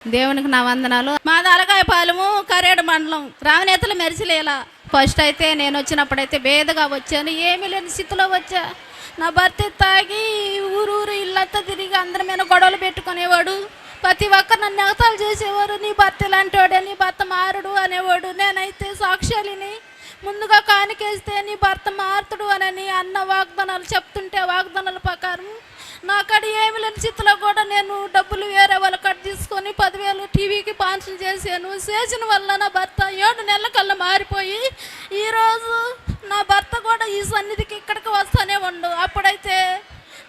దేవునికి నా వందనాలు. మాది అలగాయపాలెము, కరేడు మండలం, రామనేతలు మెరిసిలేలా. ఫస్ట్ అయితే నేను వచ్చినప్పుడైతే బేదగా వచ్చాను, ఏమీ లేని స్థితిలో వచ్చా. నా భర్త తాగి ఊరు ఇల్లంతా తిరిగి అందరి మీద గొడవలు పెట్టుకునేవాడు. ప్రతి ఒక్కరు నన్ను ఎగతాలు చేసేవారు, నీ భర్త ఇలాంటి వాడే, నీ భర్త మారుడు అనేవాడు. నేనైతే సాక్ష్యాలని ముందుగా కానికేస్తే నీ భర్త మారుతుడు అని అన్న వాగ్దానాలు చెప్తుంటే వాగ్దానాల ప్రకారం నాకడ ఏమి లేని స్థితిలో కూడా నేను డబ్బులు వేరే వాళ్ళ కట్ తీసుకొని 10,000 టీవీకి స్పాన్సర్ చేశాను. చేసిన వల్ల నా భర్త 7 నెలల కల్లా మారిపోయి ఈరోజు నా భర్త కూడా ఈ సన్నిధికి ఇక్కడికి వస్తానే ఉండు. అప్పుడైతే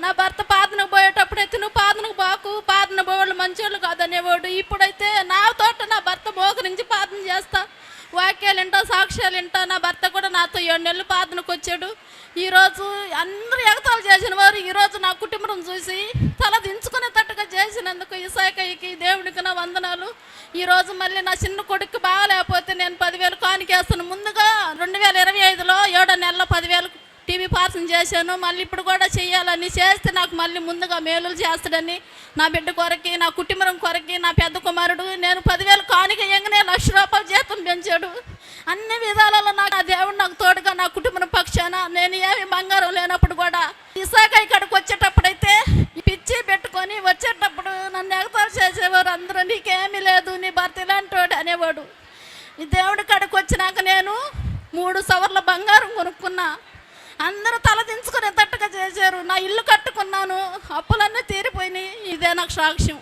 నా భర్త పాదనకు పోయేటప్పుడైతే నువ్వు పాదనకు బాకు, పాదన పోవాళ్ళు మంచోళ్ళు కాదనేవాడు. ఇప్పుడైతే నా తోట నా భర్త మోకరించి పాదన చేస్తా, వాక్యాలు వింటా, సాక్ష్యాలు వింటా. నా భర్త కూడా నాతో 7 నెలలు పాదనకు వచ్చాడు. ఈరోజు అందరూ ఎగతాలు చేసిన వారు ఈరోజు నా కుటుంబం చూసి తల దించుకునేటట్టుగా చేసినందుకు ఇసాకయ్యకి దేవుడికి నా వందనాలు. ఈరోజు మళ్ళీ నా చిన్న కొడుకు బాగాలేకపోతే నేను 10,000 కానికేస్తాను. ముందుగా 2025లో 7 నెలల్లో 10,000 టీవీ పార్సల్ చేశాను. మళ్ళీ ఇప్పుడు కూడా చెయ్యాలని చేస్తే నాకు మళ్ళీ ముందుగా మేలులు చేస్తాడని నా బిడ్డ కొరకి, నా కుటుంబం కొరకి, నా పెద్ద కుమారుడు నేను 10,000 కానిక ఎంగనే ₹1,00,000 జీతం పెంచాడు. అన్ని విధాలలో నాకు ఆ దేవుడు నాకు తోడుగా, నా కుటుంబం పక్షాన. నేను ఏమి బంగారం లేనప్పుడు కూడా ఇసాక ఇక్కడికి వచ్చేటప్పుడైతే పిచ్చి పెట్టుకొని వచ్చేటప్పుడు నన్ను ఎగతాలు చేసేవారు అందరూ, నీకేమీ లేదు, నీ భర్త ఇలాంటి వాడు అనేవాడు. ఈ దేవుడి కాడికి వచ్చినాక నేను 3 సవర్ల బంగారం కొనుక్కున్నా. అందరూ తలదించుకునేటట్టుగా చేశారు. నా ఇల్లు కట్టుకున్నాను, అప్పులన్నీ తీరిపోయినాయి. ఇదే నాకు సాక్ష్యం.